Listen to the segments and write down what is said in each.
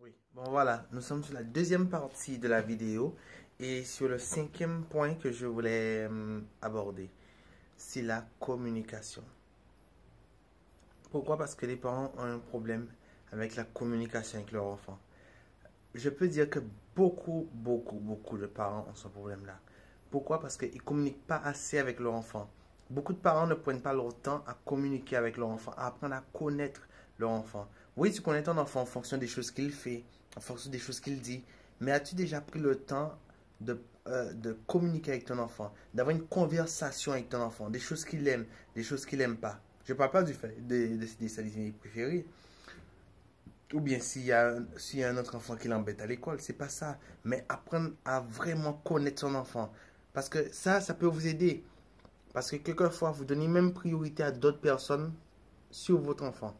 Oui, bon voilà, nous sommes sur la deuxième partie de la vidéo et sur le cinquième point que je voulais aborder, c'est la communication. Pourquoi? Parce que les parents ont un problème avec la communication avec leur enfant. Je peux dire que beaucoup de parents ont ce problème-là. Pourquoi? Parce qu'ils ne communiquent pas assez avec leur enfant. Beaucoup de parents ne prennent pas leur temps à communiquer avec leur enfant, à apprendre à connaître leur enfant. Oui, tu connais ton enfant en fonction des choses qu'il fait, en fonction des choses qu'il dit. Mais as-tu déjà pris le temps de communiquer avec ton enfant, d'avoir une conversation avec ton enfant, des choses qu'il aime, des choses qu'il n'aime pas? Je ne parle pas du fait de ses animés préférés. Ou bien s'il y a un autre enfant qui l'embête à l'école, c'est pas ça. Mais apprendre à vraiment connaître son enfant. Parce que ça peut vous aider. Parce que quelquefois, vous donnez même priorité à d'autres personnes sur votre enfant.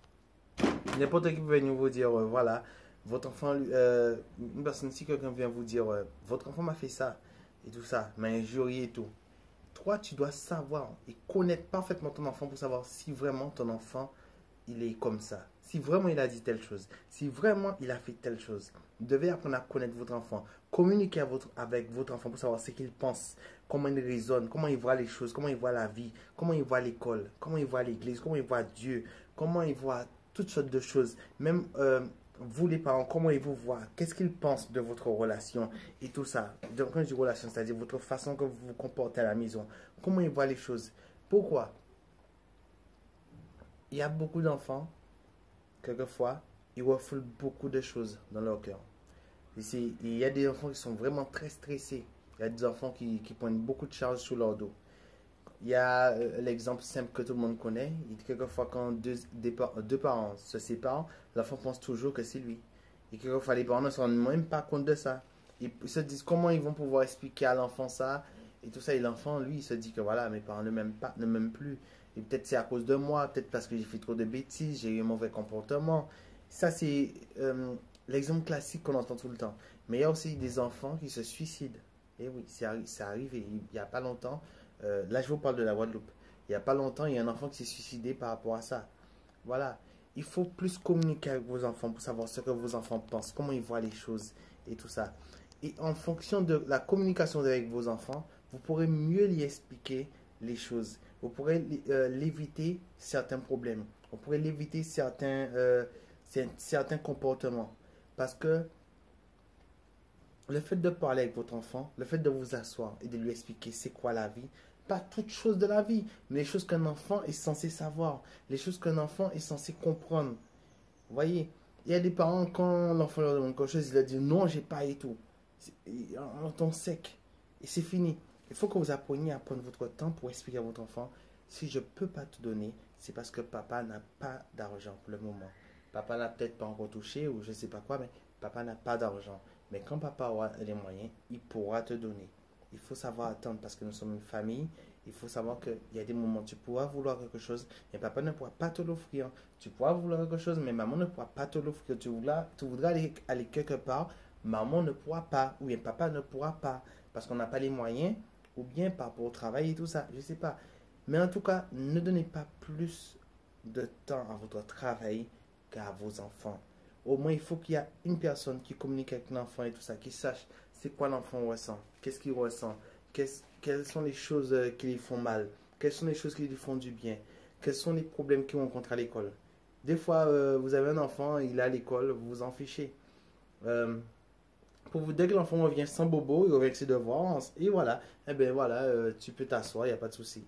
N'importe qui peut venir vous dire, voilà, votre enfant, une personne, si quelqu'un vient vous dire, votre enfant m'a fait ça, et tout ça, m'a injurié et tout. Toi, tu dois savoir et connaître parfaitement ton enfant pour savoir si vraiment ton enfant il est comme ça. Si vraiment il a dit telle chose, si vraiment il a fait telle chose, vous devez apprendre à connaître votre enfant. Communiquer avec votre enfant pour savoir ce qu'il pense, comment il raisonne, comment il voit les choses, comment il voit la vie, comment il voit l'école, comment il voit l'église, comment il voit Dieu, comment il voit toutes sortes de choses. Même vous les parents, comment ils vous voient, qu'est-ce qu'ils pensent de votre relation et tout ça. Donc quand je dis relation, c'est-à-dire votre façon que vous vous comportez à la maison, comment ils voient les choses. Pourquoi? Il y a beaucoup d'enfants, quelquefois, ils refoulent beaucoup de choses dans leur cœur. Ici, il y a des enfants qui sont vraiment très stressés. Il y a des enfants qui prennent beaucoup de charges sur leur dos. Il y a l'exemple simple que tout le monde connaît. Quelquefois, quand deux parents se séparent, l'enfant pense toujours que c'est lui. Et quelquefois, les parents ne se rendent même pas compte de ça. Ils se disent comment ils vont pouvoir expliquer à l'enfant ça et tout ça. Et l'enfant, lui, il se dit que voilà, mes parents ne m'aiment pas, ne m'aiment plus. Et peut-être c'est à cause de moi, peut-être parce que j'ai fait trop de bêtises, j'ai eu un mauvais comportement. Ça, c'est l'exemple classique qu'on entend tout le temps. Mais il y a aussi des enfants qui se suicident. Et oui, c'est arrivé il n'y a pas longtemps. Là, je vous parle de la Guadeloupe. Il n'y a pas longtemps, il y a un enfant qui s'est suicidé par rapport à ça. Voilà. Il faut plus communiquer avec vos enfants pour savoir ce que vos enfants pensent, comment ils voient les choses et tout ça. Et en fonction de la communication avec vos enfants, vous pourrez mieux lui expliquer les choses. Vous pourrez l'éviter certains problèmes. Vous pourrez l'éviter certains comportements. Parce que le fait de parler avec votre enfant, le fait de vous asseoir et de lui expliquer c'est quoi la vie, pas toutes choses de la vie, mais les choses qu'un enfant est censé savoir, les choses qu'un enfant est censé comprendre. Vous voyez, il y a des parents, quand l'enfant leur demande quelque chose, ils leur disent non, j'ai pas et tout. En ton sec. Et c'est fini. Il faut que vous appreniez à prendre votre temps pour expliquer à votre enfant, si je ne peux pas te donner, c'est parce que papa n'a pas d'argent pour le moment. Papa n'a peut-être pas encore touché ou je ne sais pas quoi, mais papa n'a pas d'argent. Mais quand papa aura les moyens, il pourra te donner. Il faut savoir attendre parce que nous sommes une famille. Il faut savoir qu'il y a des moments où tu pourras vouloir quelque chose, mais papa ne pourra pas te l'offrir. Tu pourras vouloir quelque chose, mais maman ne pourra pas te l'offrir. Tu voudras aller quelque part, maman ne pourra pas, ou bien papa ne pourra pas, parce qu'on n'a pas les moyens, ou bien par rapport au travail et tout ça, je ne sais pas. Mais en tout cas, ne donnez pas plus de temps à votre travail qu'à vos enfants. Au moins, il faut qu'il y ait une personne qui communique avec l'enfant et tout ça, qui sache c'est quoi l'enfant ressent, qu'est-ce qu'il ressent, quelles sont les choses qui lui font mal, quelles sont les choses qui lui font du bien, quels sont les problèmes qu'il rencontre à l'école. Des fois, vous avez un enfant, il est à l'école, vous vous en fichez. Pour vous, dès que l'enfant revient sans bobo, il revient avec ses devoirs, et voilà, eh bien voilà, tu peux t'asseoir, il n'y a pas de souci.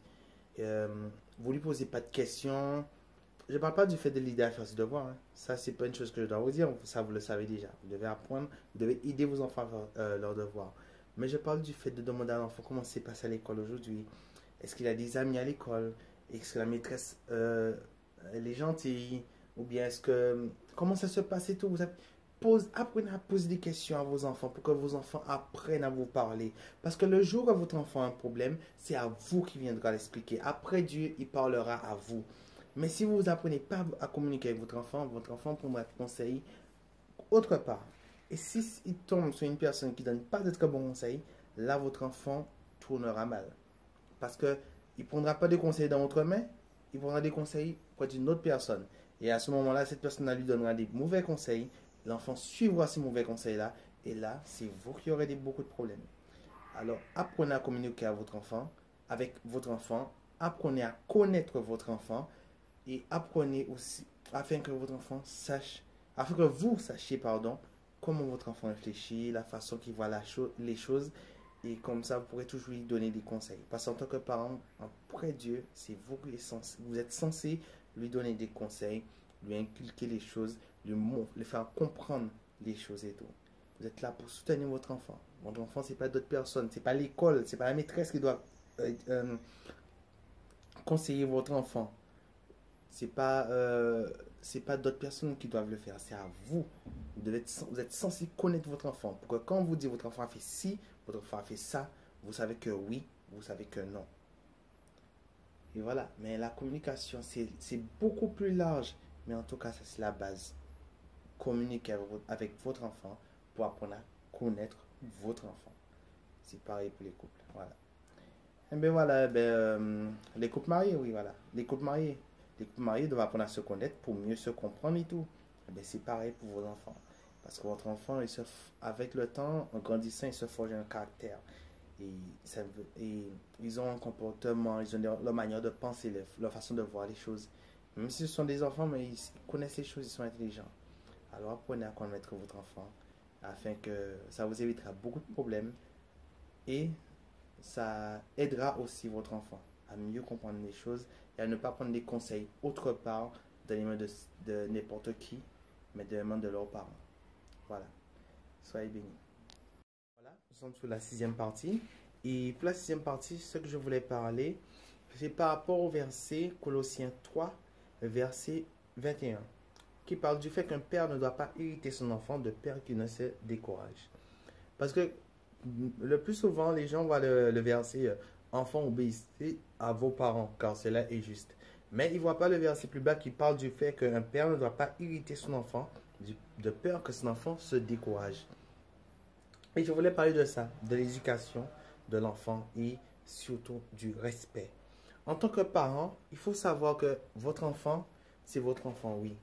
Vous lui posez pas de questions. Je ne parle pas du fait de l'aider à faire ses devoirs. Hein. Ça, c'est pas une chose que je dois vous dire. Ça, vous le savez déjà. Vous devez apprendre, vous devez aider vos enfants à faire leurs devoirs. Mais je parle du fait de demander à l'enfant comment s'est passé à l'école aujourd'hui. Est-ce qu'il a des amis à l'école? Est-ce que la maîtresse elle est gentille? Ou bien est-ce que... Comment ça se passe et tout? Apprenez à poser des questions à vos enfants pour que vos enfants apprennent à vous parler. Parce que le jour où votre enfant a un problème, c'est à vous qui viendra l'expliquer. Après Dieu, il parlera à vous. Mais si vous apprenez pas à communiquer avec votre enfant prendra conseil autre part. Et si il tombe sur une personne qui ne donne pas de très bons conseils, là, votre enfant tournera mal. Parce qu'il ne prendra pas des conseils dans votre main, il prendra des conseils auprès d'une autre personne. Et à ce moment-là, cette personne lui donnera des mauvais conseils l'enfant suivra ces mauvais conseils-là, et là, c'est vous qui aurez beaucoup de problèmes. Alors, apprenez à communiquer avec votre enfant, apprenez à connaître votre enfant, et apprenez aussi, afin que votre enfant sache, afin que vous sachiez, pardon, comment votre enfant réfléchit, la façon qu'il voit les choses, et comme ça, vous pourrez toujours lui donner des conseils. Parce qu'en tant que parent, auprès de Dieu, c'est vous qui vous êtes censé lui donner des conseils, lui inculquer les choses, lui faire comprendre les choses et tout. Vous êtes là pour soutenir votre enfant. Votre enfant, ce n'est pas d'autres personnes, ce n'est pas l'école, ce n'est pas la maîtresse qui doit conseiller votre enfant. C'est pas d'autres personnes qui doivent le faire, c'est à vous. Vous êtes censé connaître votre enfant. Pour que quand vous dites votre enfant a fait ci, votre enfant a fait ça, vous savez que oui, vous savez que non. Et voilà. Mais la communication, c'est beaucoup plus large. Mais en tout cas, ça c'est la base. Communiquer avec votre enfant pour apprendre à connaître votre enfant. C'est pareil pour les couples. Voilà. Et bien voilà, les couples mariés, oui, voilà. Les couples mariés doivent apprendre à se connaître pour mieux se comprendre et tout. Et bien c'est pareil pour vos enfants. Parce que votre enfant, avec le temps, en grandissant, il se forge un caractère. Et ils ont un comportement, ils ont leur manière de penser, leur façon de voir les choses. Même si ce sont des enfants, mais ils connaissent les choses, ils sont intelligents. Alors apprenez à connaître votre enfant afin que ça vous évitera beaucoup de problèmes et ça aidera aussi votre enfant à mieux comprendre les choses et à ne pas prendre des conseils autre part dans les mains de n'importe qui, mais dans les mains de leurs parents. Voilà. Soyez bénis. Voilà, nous sommes sur la 6e partie. Et pour la 6e partie, ce que je voulais parler, c'est par rapport au verset Colossiens 3, verset 21, qui parle du fait qu'un père ne doit pas irriter son enfant de peur qu'il ne se décourage. Parce que le plus souvent, les gens voient le verset enfant, obéissez à vos parents, car cela est juste. Mais ils ne voient pas le verset plus bas qui parle du fait qu'un père ne doit pas irriter son enfant de peur que son enfant se décourage. Et je voulais parler de ça, de l'éducation de l'enfant et surtout du respect. En tant que parent, il faut savoir que votre enfant, c'est votre enfant, oui.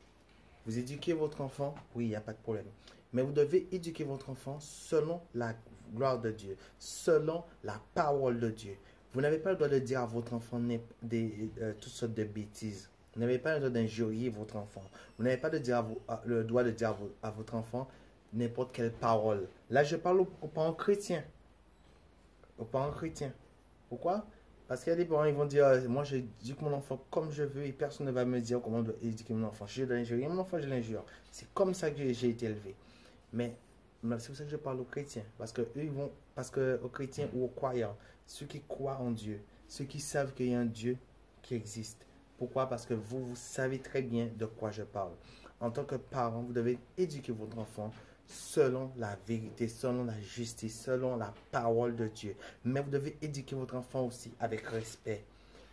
Vous éduquez votre enfant, oui, il n'y a pas de problème. Mais vous devez éduquer votre enfant selon la gloire de Dieu, selon la parole de Dieu. Vous n'avez pas le droit de dire à votre enfant toutes sortes de bêtises. Vous n'avez pas le droit d'injurier votre enfant. Vous n'avez pas le droit de dire à votre enfant n'importe quelle parole. Là, je parle aux parents chrétiens. Aux parents chrétiens. Pourquoi? Parce qu'il y a des parents, ils vont dire, moi j'éduque mon enfant comme je veux et personne ne va me dire comment éduquer mon enfant. Je dois l'injurer, mon enfant je l'injure. C'est comme ça que j'ai été élevé. Mais c'est pour ça que je parle aux chrétiens. Parce que aux chrétiens ou aux croyants, ceux qui croient en Dieu, ceux qui savent qu'il y a un Dieu qui existe. Pourquoi? Parce que vous savez très bien de quoi je parle. En tant que parent, vous devez éduquer votre enfant selon la vérité, selon la justice, selon la parole de Dieu. Mais vous devez éduquer votre enfant aussi avec respect.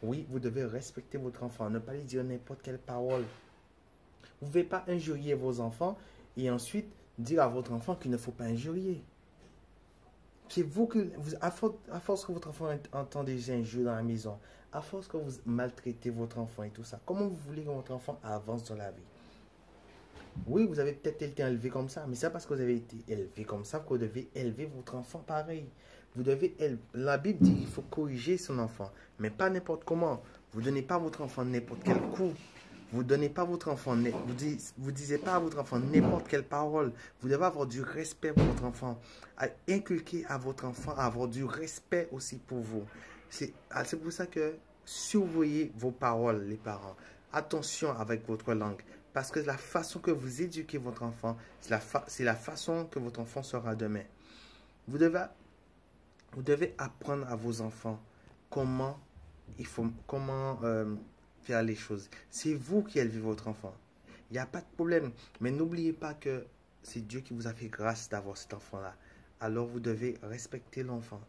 Oui, vous devez respecter votre enfant, ne pas lui dire n'importe quelle parole. Vous ne pouvez pas injurier vos enfants et ensuite dire à votre enfant qu'il ne faut pas injurier. À force que votre enfant entend des injures dans la maison, à force que vous maltraitez votre enfant et tout ça, comment vous voulez que votre enfant avance dans la vie? Oui, vous avez peut-être été élevé comme ça, mais c'est parce que vous avez été élevé comme ça que vous devez élever votre enfant pareil. La Bible dit qu'il faut corriger son enfant, mais pas n'importe comment. Vous ne donnez pas à votre enfant n'importe quel coup. Vous donnez pas à votre enfant, vous disiez pas à votre enfant n'importe quelle parole. Vous devez avoir du respect pour votre enfant. Inculquer à votre enfant à avoir du respect aussi pour vous. C'est pour ça que surveillez vos paroles, les parents. Attention avec votre langue. Parce que la façon que vous éduquez votre enfant, c'est la façon que votre enfant sera demain. Vous devez apprendre à vos enfants comment faire les choses. C'est vous qui élevez votre enfant. Il n'y a pas de problème. Mais n'oubliez pas que c'est Dieu qui vous a fait grâce d'avoir cet enfant-là. Alors vous devez respecter l'enfant.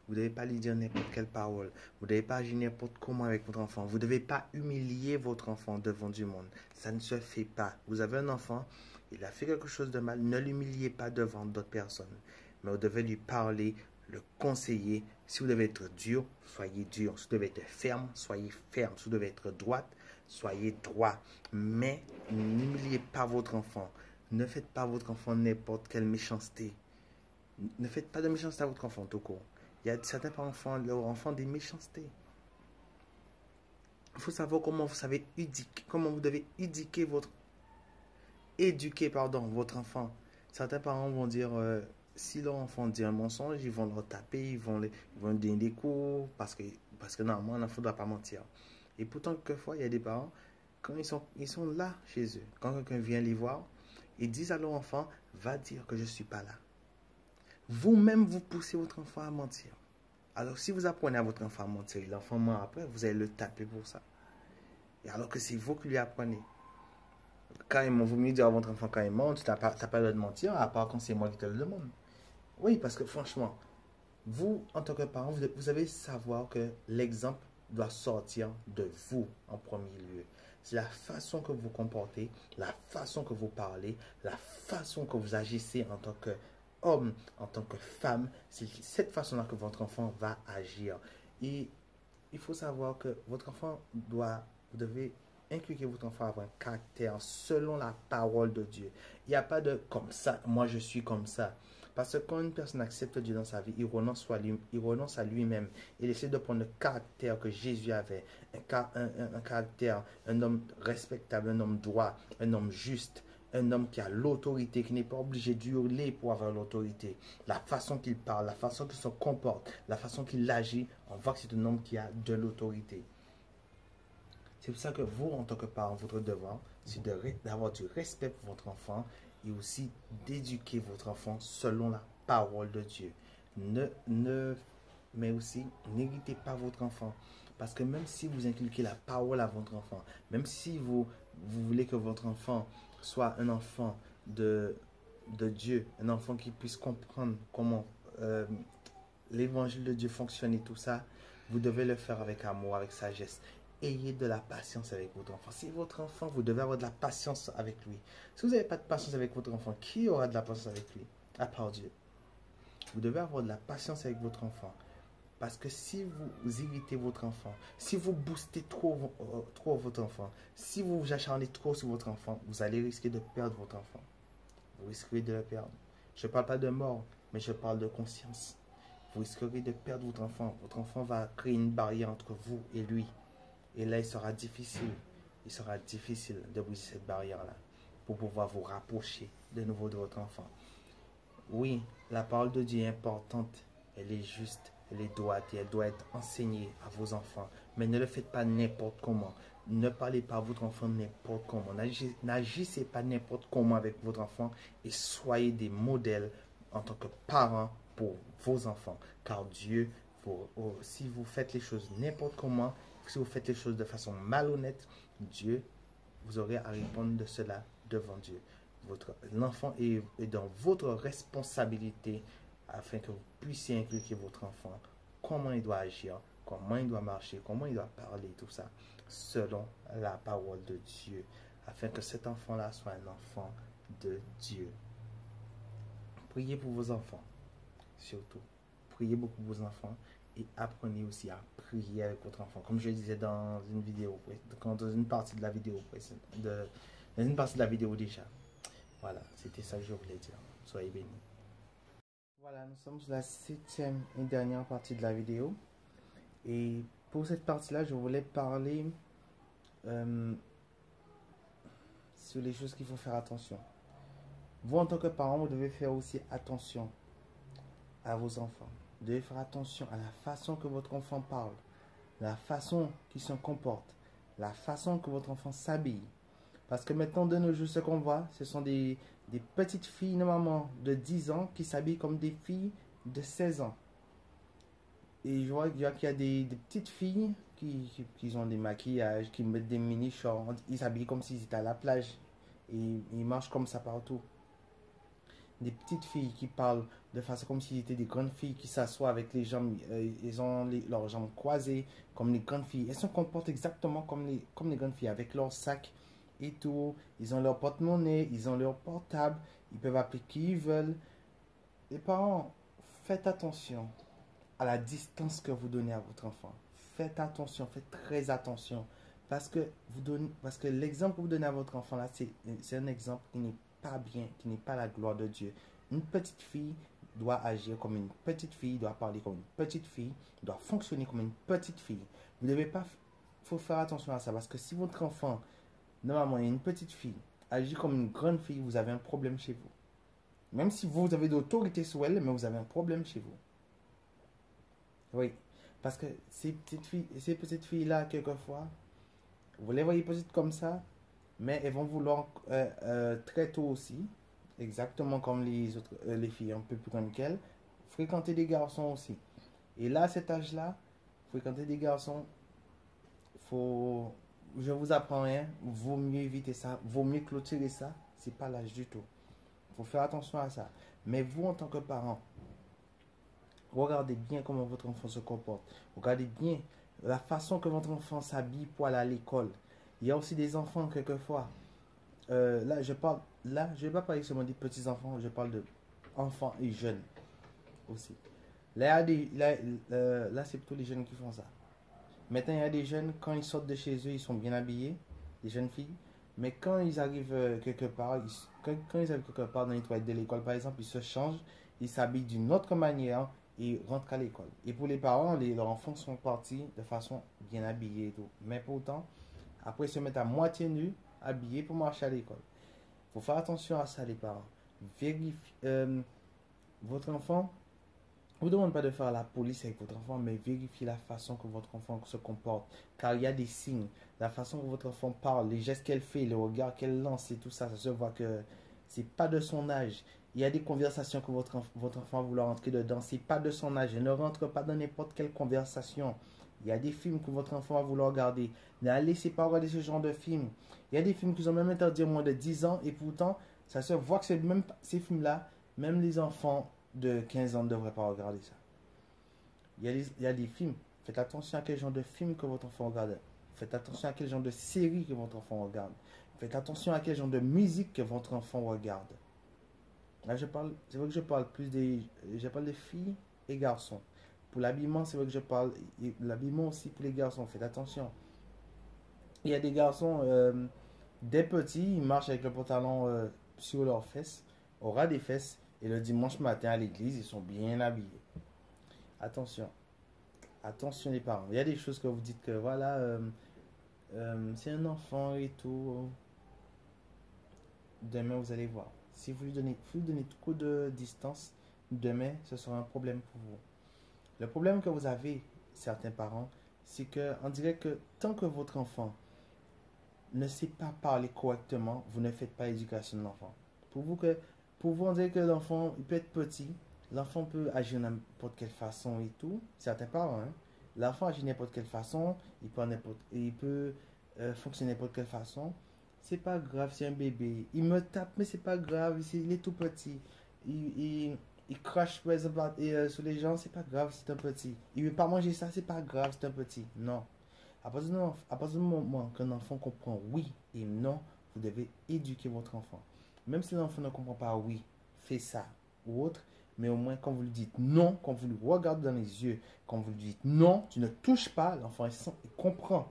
Vous ne devez pas lui dire n'importe quelle parole. Vous ne devez pas agir n'importe comment avec votre enfant. Vous ne devez pas humilier votre enfant devant du monde. Ça ne se fait pas. Vous avez un enfant, il a fait quelque chose de mal. Ne l'humiliez pas devant d'autres personnes. Mais vous devez lui parler, le conseiller. Si vous devez être dur, soyez dur. Si vous devez être ferme, soyez ferme. Si vous devez être droite, soyez droit. Mais n'humiliez pas votre enfant. Ne faites pas à votre enfant n'importe quelle méchanceté. Ne faites pas de méchanceté à votre enfant, tout court. Il y a certains parents font leur enfant des méchancetés. Il faut savoir comment comment vous devez éduquer votre enfant. Certains parents vont dire, si leur enfant dit un mensonge, ils vont leur taper, ils vont donner des coups, parce que normalement, un enfant ne doit pas mentir. Et pourtant, quelquefois, il y a des parents, quand ils sont là chez eux, quand quelqu'un vient les voir, ils disent à leur enfant, va dire que je ne suis pas là. Vous-même, vous poussez votre enfant à mentir. Alors, si vous apprenez à votre enfant à mentir, l'enfant ment après, vous allez le taper pour ça. Et alors que c'est vous qui lui apprenez. Quand il ment, vous me dites à votre enfant quand il ment, tu n'as pas le droit de mentir, à part quand c'est moi qui te le demande. Oui, parce que franchement, vous, en tant que parent, vous devez savoir que l'exemple doit sortir de vous en premier lieu. C'est la façon que vous comportez, la façon que vous parlez, la façon que vous agissez en tant qu'homme, en tant que femme. C'est cette façon-là que votre enfant va agir. Et il faut savoir que vous devez inculquer votre enfant à avoir un caractère selon la parole de Dieu. Il n'y a pas de comme ça, moi je suis comme ça. Parce que quand une personne accepte Dieu dans sa vie, il renonce à lui-même. Il essaie de prendre le caractère que Jésus avait. Un caractère, un homme respectable, un homme droit, un homme juste, un homme qui a l'autorité, qui n'est pas obligé d'hurler pour avoir l'autorité. La façon qu'il parle, la façon qu'il se comporte, la façon qu'il agit, on voit que c'est un homme qui a de l'autorité. C'est pour ça que vous, en tant que parent, votre devoir, c'est d'avoir du respect pour votre enfant et aussi d'éduquer votre enfant selon la parole de Dieu. Mais aussi, n'irritez pas votre enfant. Parce que même si vous inculquez la parole à votre enfant, même si vous voulez que votre enfant soit un enfant de Dieu, un enfant qui puisse comprendre comment l'évangile de Dieu fonctionne et tout ça, vous devez le faire avec amour, avec sagesse. Ayez de la patience avec votre enfant. Si votre enfant, vous devez avoir de la patience avec lui. Si vous n'avez pas de patience avec votre enfant, qui aura de la patience avec lui? À part Dieu. Vous devez avoir de la patience avec votre enfant. Parce que si vous irritez votre enfant, si vous boostez trop votre enfant, si vous vous acharnez trop sur votre enfant, vous allez risquer de perdre votre enfant. Vous risquerez de le perdre. Je ne parle pas de mort, mais je parle de conscience. Vous risquerez de perdre votre enfant. Votre enfant va créer une barrière entre vous et lui. Et là, il sera difficile de briser cette barrière-là pour pouvoir vous rapprocher de nouveau de votre enfant. Oui, la parole de Dieu est importante, elle est juste, elle est droite et elle doit être enseignée à vos enfants. Mais ne le faites pas n'importe comment. Ne parlez pas à votre enfant n'importe comment. N'agissez pas n'importe comment avec votre enfant et soyez des modèles en tant que parents pour vos enfants. Car Dieu, si vous faites les choses n'importe comment, si vous faites les choses de façon malhonnête, Dieu, vous aurez à répondre de cela devant Dieu. L'enfant est dans votre responsabilité afin que vous puissiez inculquer votre enfant comment il doit agir, comment il doit marcher, comment il doit parler, tout ça, selon la parole de Dieu, afin que cet enfant-là soit un enfant de Dieu. Priez pour vos enfants, surtout. Priez beaucoup pour vos enfants et apprenez aussi à prier avec votre enfant. Comme je le disais dans une vidéo, dans une partie de la vidéo dans une partie de la vidéo déjà. Voilà, c'était ça que je voulais dire. Soyez bénis. Voilà, nous sommes sur la 7e et dernière partie de la vidéo. Et pour cette partie-là, je voulais parler sur les choses qu'il faut faire attention. Vous, en tant que parent, vous devez faire aussi attention à vos enfants. Vous devez faire attention à la façon que votre enfant parle, la façon qu'il se comporte, la façon que votre enfant s'habille. Parce que maintenant, de nos jours, ce qu'on voit, ce sont des petites filles, normalement, de 10 ans, qui s'habillent comme des filles de 16 ans. Et je vois qu'il y a des petites filles qui ont des maquillages, qui mettent des mini-shorts, ils s'habillent comme s'ils étaient à la plage. Et ils marchent comme ça partout. Des petites filles qui parlent de façon comme s'ils étaient des grandes filles, qui s'assoient avec les jambes, ils ont leurs jambes croisées, comme les grandes filles. Elles se comportent exactement comme les grandes filles, avec leur sac et tout. Ils ont leur porte-monnaie, ils ont leur portable, ils peuvent appeler qui ils veulent. Les parents, faites attention à la distance que vous donnez à votre enfant. Faites attention, faites très attention. Parce que l'exemple que vous donnez à votre enfant là, c'est un exemple qui n'est pas bien, qui n'est pas la gloire de Dieu. Une petite fille doit agir comme une petite fille, doit parler comme une petite fille, doit fonctionner comme une petite fille. Vous ne devez pas... Il faut faire attention à ça, parce que si votre enfant, normalement, est une petite fille, agit comme une grande fille, vous avez un problème chez vous. Même si vous avez de l'autorité sur elle, mais vous avez un problème chez vous. Oui, parce que ces petites filles-là, quelquefois, vous les voyez petites comme ça, mais elles vont vouloir très tôt aussi, exactement comme les autres, les filles un peu plus grandes qu'elles, fréquenter des garçons aussi. Et là, à cet âge-là, fréquenter des garçons, faut, je vous apprends rien, vaut mieux éviter ça, vaut mieux clôturer ça, c'est pas l'âge du tout. Il faut faire attention à ça. Mais vous, en tant que parent, regardez bien comment votre enfant se comporte. Regardez bien la façon que votre enfant s'habille pour aller à l'école. Il y a aussi des enfants, quelquefois. Là, je vais pas parler seulement des petits enfants, je parle de enfants et jeunes aussi. Là, c'est plutôt les jeunes qui font ça. Maintenant, il y a des jeunes, quand ils sortent de chez eux, ils sont bien habillés, des jeunes filles. Mais quand ils arrivent quelque part, quand ils arrivent quelque part dans les toilettes de l'école, par exemple, ils se changent, ils s'habillent d'une autre manière et rentrent à l'école. Et pour les parents, leurs enfants sont partis de façon bien habillée et tout. Mais pourtant, après, ils se mettent à moitié nus, habillés pour marcher à l'école. Il faut faire attention à ça, les parents. Vérifiez, votre enfant, je ne vous demande pas de faire la police avec votre enfant, mais vérifiez la façon que votre enfant se comporte. Car il y a des signes. La façon que votre enfant parle, les gestes qu'elle fait, le regard qu'elle lance et tout ça, ça se voit que c'est pas de son âge. Il y a des conversations que votre enfant va vouloir entrer dedans. C'est pas de son âge. Il ne rentre pas dans n'importe quelle conversation. Il y a des films que votre enfant va vouloir regarder. Ne laissez pas regarder ce genre de films. Il y a des films qui ont même interdit moins de 10 ans et pourtant, ça se voit que c'est même ces films-là, même les enfants de 15 ans ne devraient pas regarder ça. Il y a des films. Faites attention à quel genre de film que votre enfant regarde. Faites attention à quel genre de série que votre enfant regarde. Faites attention à quel genre de musique que votre enfant regarde. Là, c'est vrai que je parle plus je parle des filles et garçons. Pour l'habillement, c'est vrai que je parle, l'habillement aussi pour les garçons. Faites attention. Il y a des garçons, des petits, ils marchent avec le pantalon sur leurs fesses, au ras des fesses, et le dimanche matin à l'église, ils sont bien habillés. Attention. Attention les parents. Il y a des choses que vous dites que voilà, c'est un enfant et tout. Demain, vous allez voir. Si vous lui donnez trop de distance, demain, ce sera un problème pour vous. Le problème que vous avez, certains parents, c'est que on dirait que tant que votre enfant ne sait pas parler correctement, vous ne faites pas l'éducation de l'enfant. Pour vous, on dirait que l'enfant, il peut être petit, l'enfant peut agir de n'importe quelle façon et tout. Certains parents, hein. L'enfant agit de n'importe quelle façon, il peut fonctionner de n'importe quelle façon. C'est pas grave, c'est un bébé. Il me tape, mais c'est pas grave, il est tout petit. Il crache par exemple, sur les gens, c'est pas grave, c'est un petit. Il veut pas manger ça, c'est pas grave, c'est un petit. Non. À partir du moment qu'un enfant comprend oui et non, vous devez éduquer votre enfant. Même si l'enfant ne comprend pas oui, fais ça ou autre, mais au moins quand vous lui dites non, quand vous lui regardez dans les yeux, quand vous lui dites non, tu ne touches pas, l'enfant il comprend.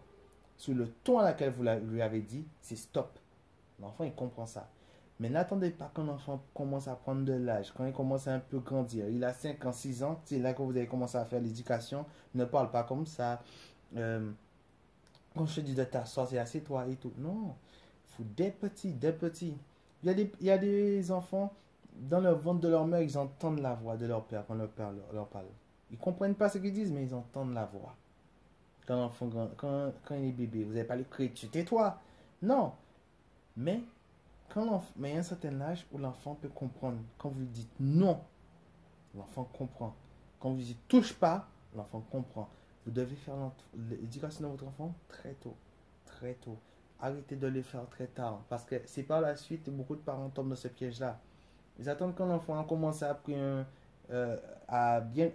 Sur le ton à laquelle vous lui avez dit, c'est stop. L'enfant il comprend ça. Mais n'attendez pas qu'un enfant commence à prendre de l'âge, quand il commence à un peu grandir. Il a 5 ans, 6 ans, c'est là que vous allez commencer à faire l'éducation. Ne parle pas comme ça. Quand je te dis de t'asseoir, c'est assieds-toi et tout. Non, il faut des petits, des petits. Il y a des enfants, dans le ventre de leur mère, ils entendent la voix de leur père quand leur père leur parle. Ils ne comprennent pas ce qu'ils disent, mais ils entendent la voix. Quand il est bébé, vous n'avez pas le cri, tu tais-toi. Non. Mais il y a un certain âge où l'enfant peut comprendre. Quand vous lui dites non, l'enfant comprend. Quand vous lui dites touche pas, l'enfant comprend. Vous devez faire l'éducation de votre enfant très tôt. Très tôt. Arrêtez de le faire très tard. Parce que c'est par la suite, beaucoup de parents tombent dans ce piège-là. Ils attendent quand l'enfant a commencé à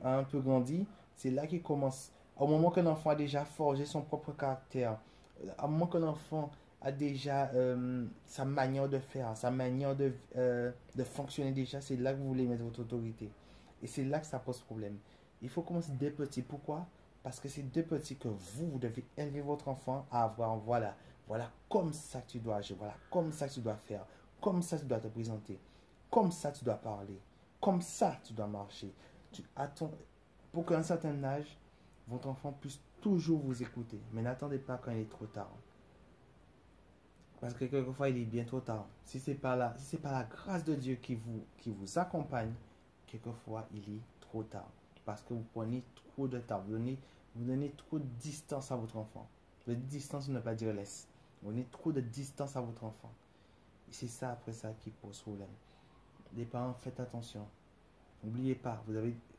un peu grandi. C'est là qu'il commence. Au moment que l'enfant a déjà forgé son propre caractère. Au moment que l'enfant a déjà sa manière de faire, sa manière de fonctionner déjà, c'est là que vous voulez mettre votre autorité. Et c'est là que ça pose problème. Il faut commencer dès petit. Pourquoi? Parce que c'est dès petit que vous devez élever votre enfant à avoir, voilà comme ça que tu dois agir, voilà comme ça que tu dois faire. Comme ça, tu dois te présenter. Comme ça, tu dois parler. Comme ça, tu dois marcher. Tu attends pour qu'à un certain âge, votre enfant puisse toujours vous écouter. Mais n'attendez pas quand il est trop tard. Parce que quelquefois, il est bien trop tard. Si ce n'est pas la grâce de Dieu qui vous accompagne, quelquefois, il est trop tard. Parce que vous prenez trop de temps. Vous donnez trop de distance à votre enfant. De distance, ne pas dire laisse. Vous donnez trop de distance à votre enfant. Et c'est ça, après ça, qui pose problème. Les parents, faites attention. N'oubliez pas,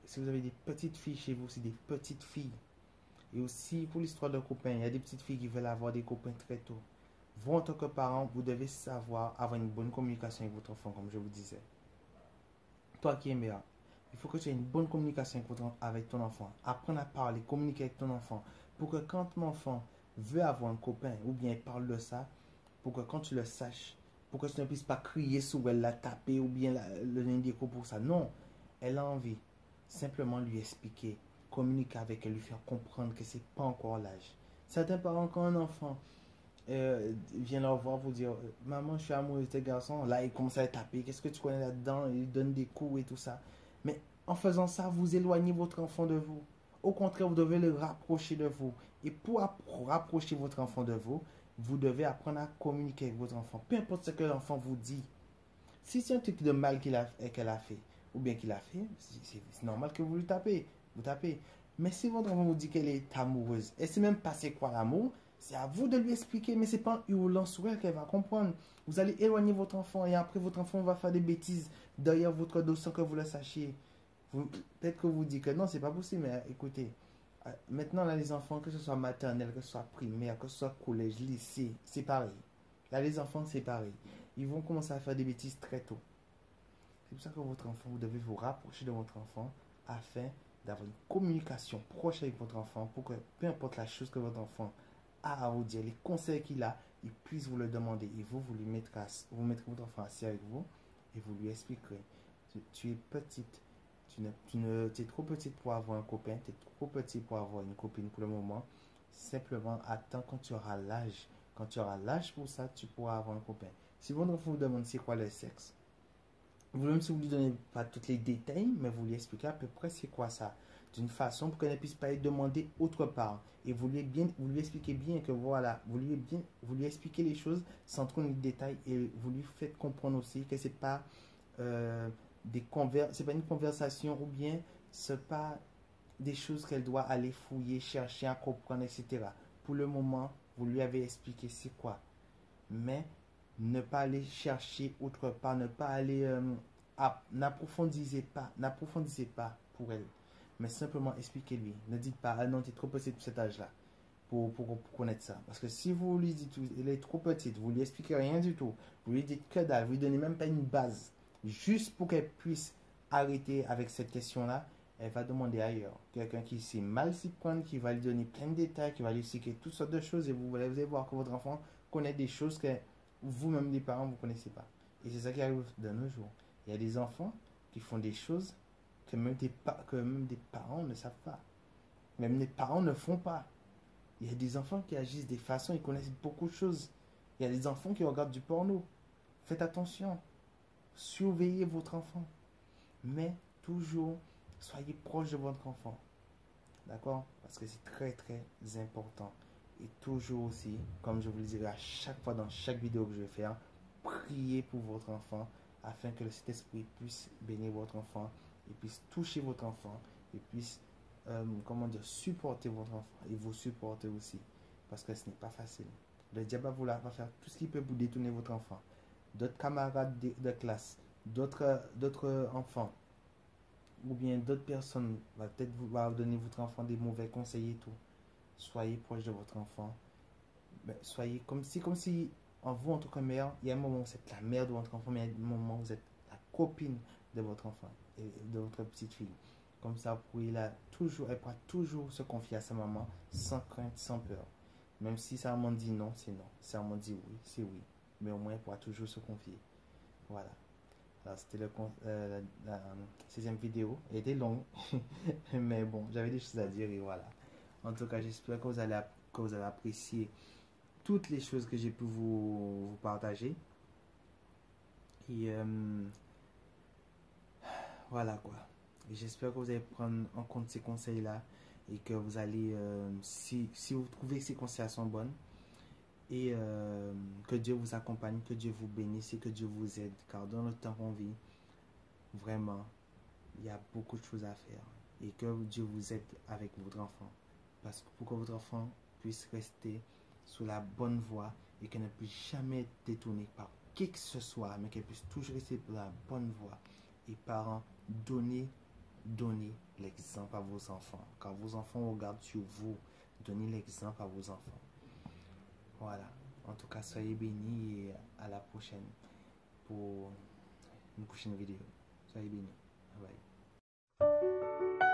si vous avez des petites filles chez vous, c'est des petites filles. Et aussi, pour l'histoire de copains, il y a des petites filles qui veulent avoir des copains très tôt. Vous, en tant que parent, vous devez savoir avoir une bonne communication avec votre enfant, comme je vous disais. Toi qui es mère, il faut que tu aies une bonne communication avec ton enfant. Apprendre à parler, communiquer avec ton enfant. Pour que quand ton enfant veut avoir un copain, ou bien il parle de ça, pour que quand tu le saches, pour que tu ne puisses pas crier sur elle, la taper, ou bien le donner des coups pour ça. Non, elle a envie. Simplement lui expliquer, communiquer avec elle, lui faire comprendre que c'est pas encore l'âge. Certains parents, quand un enfant vient leur voir pour dire maman, je suis amoureux de tes garçons, là il commence à les taper, qu'est-ce que tu connais là-dedans, il donne des coups et tout ça. Mais en faisant ça, vous éloignez votre enfant de vous. Au contraire, vous devez le rapprocher de vous. Et pour rapprocher votre enfant de vous, vous devez apprendre à communiquer avec votre enfant. Peu importe ce que l'enfant vous dit. Si c'est un truc de mal qu'elle a fait, ou bien qu'il a fait, c'est normal que vous lui tapez. Vous tapez. Mais si votre enfant vous dit qu'elle est amoureuse, et c'est même pas c'est quoi l'amour, c'est à vous de lui expliquer, mais c'est pas en hurlant sur elle qu'elle va comprendre. Vous allez éloigner votre enfant et après votre enfant va faire des bêtises derrière votre dos sans que vous le sachiez. Peut-être que vous dites que non, c'est pas possible, mais écoutez, maintenant là les enfants, que ce soit maternelle, que ce soit primaire, que ce soit collège, lycée, c'est pareil. Là les enfants c'est pareil. Ils vont commencer à faire des bêtises très tôt. C'est pour ça que votre enfant, vous devez vous rapprocher de votre enfant afin d'avoir une communication proche avec votre enfant pour que peu importe la chose que votre enfant a à vous dire, les conseils qu'il a, il puisse vous le demander et vous lui mettrez, vous mettrez votre enfant assis avec vous et vous lui expliquerez. Tu es petite, tu es trop petite pour avoir un copain, tu es trop petit pour avoir une copine pour le moment. Simplement attends quand tu auras l'âge. Quand tu auras l'âge pour ça, tu pourras avoir un copain. Si votre enfant vous demande c'est quoi le sexe, vous-même si vous lui donnez pas tous les détails, mais vous lui expliquez à peu près c'est quoi ça. D'une façon pour qu'elle ne puisse pas y demander autre part. Et vous lui expliquez bien que voilà, vous lui expliquez les choses sans trop de détails et vous lui faites comprendre aussi que c'est pas c'est pas une conversation ou bien c'est pas des choses qu'elle doit aller fouiller, chercher à comprendre, etc. Pour le moment, vous lui avez expliqué c'est quoi. Mais ne pas aller chercher autre part, ne pas aller n'approfondissez pas pour elle, mais simplement expliquez-lui. Ne dites pas ah non, tu es trop petite pour cet âge-là pour connaître ça. Parce que si vous lui dites elle est trop petite, vous lui expliquez rien du tout, vous lui dites que dalle, vous lui donnez même pas une base, juste pour qu'elle puisse arrêter avec cette question-là, elle va demander ailleurs. Quelqu'un qui sait mal s'y prendre, qui va lui donner plein de détails, qui va lui expliquer toutes sortes de choses et vous allez voir que votre enfant connaît des choses que vous-même, les parents, vous ne connaissez pas. Et c'est ça qui arrive de nos jours. Il y a des enfants qui font des choses que même des parents ne savent pas. Même les parents ne font pas. Il y a des enfants qui agissent des façons, ils connaissent beaucoup de choses. Il y a des enfants qui regardent du porno. Faites attention. Surveillez votre enfant. Mais toujours, soyez proche de votre enfant. D'accord? Parce que c'est très très important. Et toujours aussi, comme je vous le dirai à chaque fois dans chaque vidéo que je vais faire, priez pour votre enfant afin que le Saint-Esprit puisse bénir votre enfant et puisse toucher votre enfant et puisse, supporter votre enfant et vous supporter aussi. Parce que ce n'est pas facile. Le diable va faire tout ce qu'il peut pour détourner votre enfant. D'autres camarades de classe, d'autres enfants, ou bien d'autres personnes va peut-être vous donner votre enfant des mauvais conseils et tout. Soyez proche de votre enfant. Soyez comme si en vous en tant que mère, il y a un moment où vous êtes la mère de votre enfant, mais il y a un moment où vous êtes la copine de votre enfant et de votre petite fille. Comme ça, elle pourra toujours se confier à sa maman sans crainte, sans peur. Même si sa maman dit non, c'est non. Si sa maman dit oui, c'est oui. Mais au moins, elle pourra toujours se confier. Voilà. Alors, c'était la 6e vidéo. Elle était longue. Mais bon, j'avais des choses à dire et voilà. En tout cas, j'espère que vous allez apprécier toutes les choses que j'ai pu vous partager. Et voilà quoi. Et j'espère que vous allez prendre en compte ces conseils-là et que vous allez, si vous trouvez que ces conseils sont bonnes, et que Dieu vous accompagne, que Dieu vous bénisse et que Dieu vous aide. Car dans le temps qu'on vit, vraiment, il y a beaucoup de choses à faire. Et que Dieu vous aide avec votre enfant. Parce que pour que votre enfant puisse rester sur la bonne voie et qu'elle ne puisse jamais être détournée par qui que ce soit, mais qu'elle puisse toujours rester sur la bonne voie. Et parents, donnez l'exemple à vos enfants. Car vos enfants regardent sur vous. Donnez l'exemple à vos enfants. Voilà. En tout cas, soyez bénis et à la prochaine pour une prochaine vidéo. Soyez bénis. Bye bye.